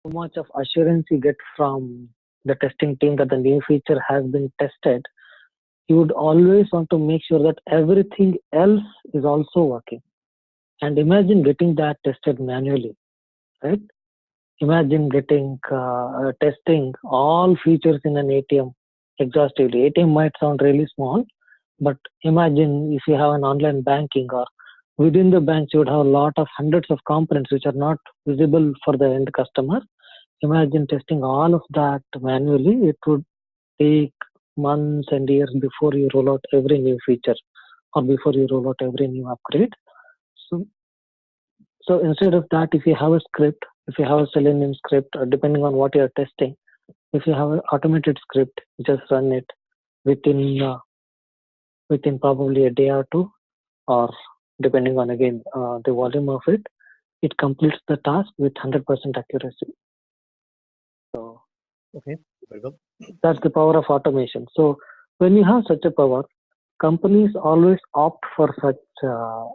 much of assurance you get from the testing team that the new feature has been tested, you would always want to make sure that everything else is also working. And imagine getting that tested manually, right? Imagine getting testing all features in an ATM exhaustively. ATM might sound really small, but imagine if you have an online banking or within the bank, you would have a lot of hundreds of components which are not visible for the end customer. Imagine testing all of that manually. It would take months and years before you roll out every new feature or before you roll out every new upgrade. So, so instead of that, if you have a script, if you have a Selenium script, or depending on what you're testing, if you have an automated script, just run it within within probably a day or two, or depending on again the volume of it, it completes the task with 100% accuracy. So Okay, very well. that's the power of automation. So when you have such a power, companies always opt for such,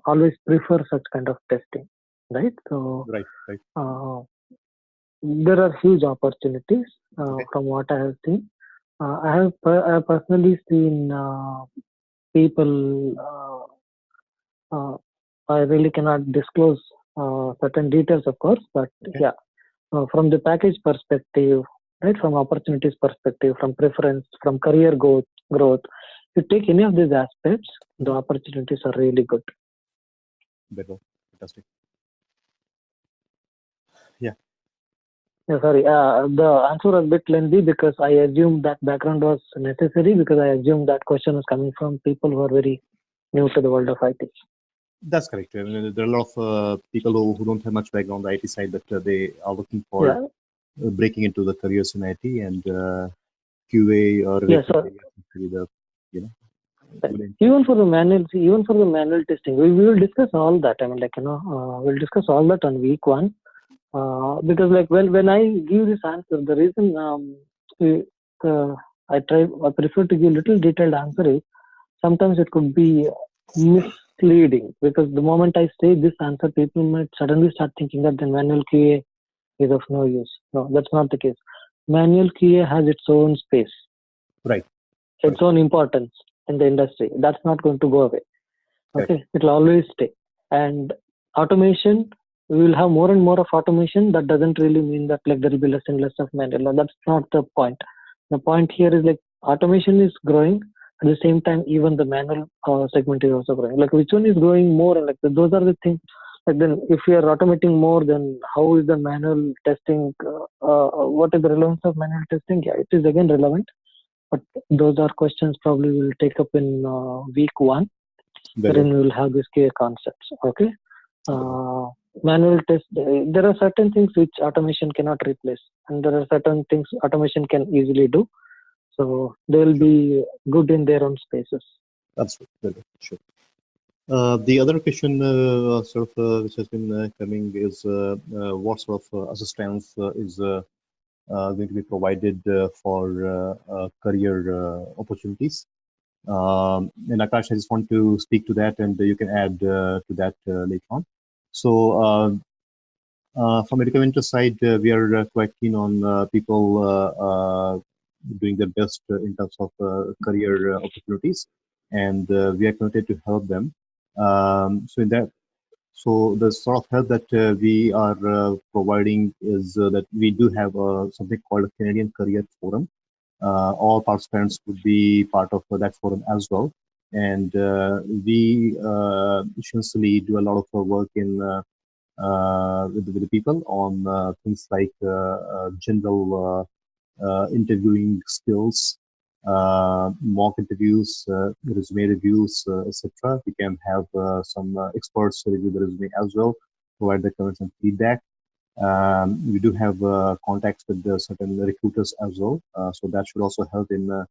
always prefer such kind of testing, right? So Right. there are huge opportunities Okay. from what I have seen. I have personally seen people. I really cannot disclose certain details, of course, but Okay. yeah, from the package perspective, right, from opportunities perspective, from preference, from career growth, you take any of these aspects, the opportunities are really good. Very well. Fantastic. Yeah. Yeah, sorry, the answer was a bit lengthy because I assumed that background was necessary because I assumed that question was coming from people who are very new to the world of IT. That's correct. I mean, there are a lot of people who don't have much background on the IT side, but they are looking for Yeah, breaking into the careers in IT, and QA or yeah. related So areas seems to be the you know good entry. even for the manual, see, even for the manual testing, we will discuss all that. I mean, like we'll discuss all that on week one. Because like when I give this answer, the reason I prefer to give little detailed answer is sometimes it could be misleading because the moment I say this answer, people might suddenly start thinking that the manual QA is of no use. No, that's not the case. Manual QA has its own space, Right. its own importance in the industry. That's not going to go away. Correct. Okay, it will always stay. And automation, we will have more and more of automation. That doesn't really mean that like there will be less and less of manual. No, that's not the point. The point here is like automation is growing. At the same time, even the manual segment is also growing. Like which one is growing more? And like those are the things. Like then, if we are automating more, then how is the manual testing? What is the relevance of manual testing? Yeah, it is again relevant. But those are questions probably we'll take up in week one, Very wherein well. we will have these key concepts. Okay. Manual test. There are certain things which automation cannot replace, and there are certain things automation can easily do. So they will be good in their own spaces. That's very well. Sure. The other question, which has been coming is what sort of assistance is going to be provided for career opportunities. And Akash, I just want to speak to that, and you can add to that later on. So, from EducaMentors side, we are quite keen on people doing their best in terms of career opportunities, and we are committed to help them. So the sort of help that we are providing is that we do have something called a Canadian Career Forum. All participants would be part of that forum as well. And we essentially do a lot of work in with the people on things like general interviewing skills, mock interviews, resume reviews, etc. We can have some experts review the resume as well, provide the comments and feedback. We do have contacts with certain recruiters as well, so that should also help in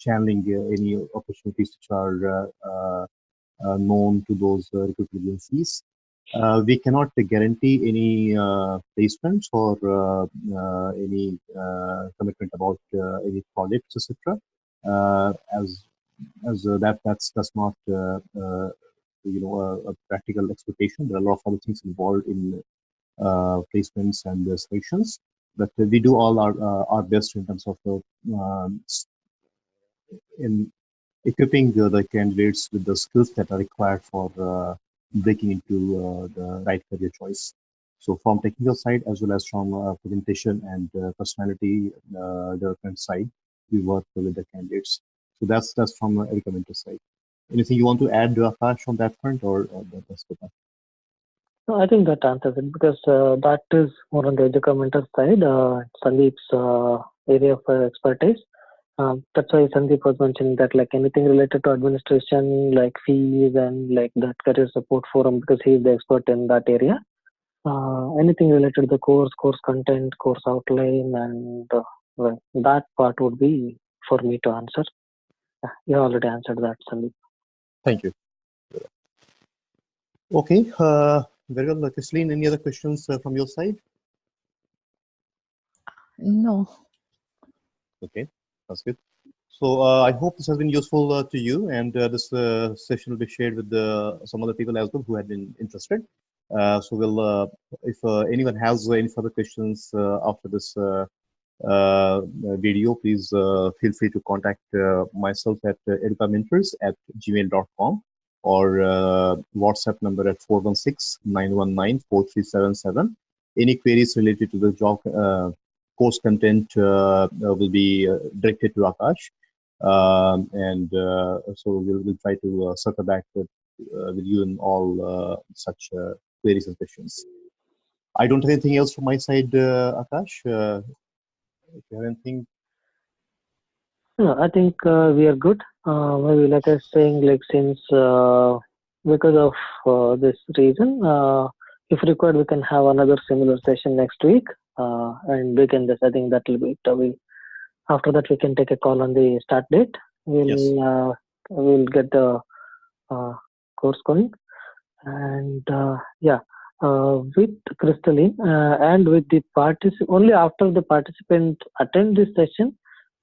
channeling any opportunities which are known to those recruitment agencies. We cannot guarantee any placements or any commitment about any projects, etc. As that's not a practical expectation. There are a lot of other things involved in placements and selections. But we do all our best in terms of in equipping the candidates with the skills that are required for breaking into the right career choice. So from technical side as well as from presentation and personality development side, we work with the candidates. So that's from EducaMentors side. Anything you want to add, Akash, on that front, or that's good? No, I think that answers it because that is more on the EducaMentors side, Sandeep's area of expertise. That's why Sandeep was mentioning that like anything related to administration, like fees and like that career support forum, because he is the expert in that area. Anything related to the course content, course outline, and well, that part would be for me to answer. You already answered that, Sandeep. Thank you. Okay, very well. Christine, any other questions from your side? No. Okay, that's good. So I hope this has been useful to you, and this session will be shared with some other people as well who have been interested. So we'll, if anyone has any further questions after this video, please feel free to contact myself at educamentors@gmail.com or WhatsApp number at 416-919-4377. Any queries related to the job course content will be directed to Akash. So we'll try to circle back with you in all such queries and questions. I don't have anything else from my side, Akash. If you have anything. No, I think we are good. Maybe like I was saying, like since because of this reason, if required, we can have another similar session next week, and we can just. I think that will be it. After that, we can take a call on the start date. We'll get the course going, and yeah, with Crystalline and with the only after the participant attend this session,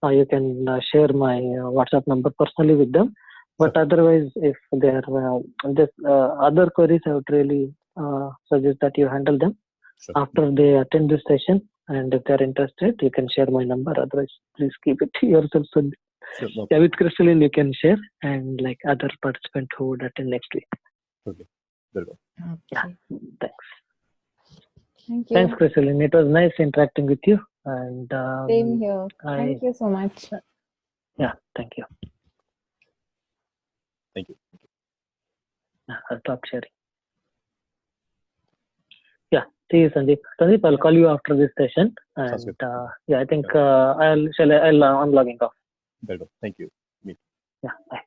you can share my WhatsApp number personally with them. But otherwise, if there are other queries, I would really suggest that you handle them after they attend this session. And if they're interested, you can share my number. Otherwise, please keep it to yourself. So, yeah, with Crystalline, you can share, and like other participants who would attend next week. Okay, very well. Yeah, thanks. Thank you. Thanks, Crystalline. It was nice interacting with you. And same here. Thank you so much. Yeah, thank you. Thank you. I'll stop sharing. Yeah, see you, Sandeep. Sandeep, I'll call you after this session. And yeah, I think I'm logging off. Very well. Thank you. Yeah, bye.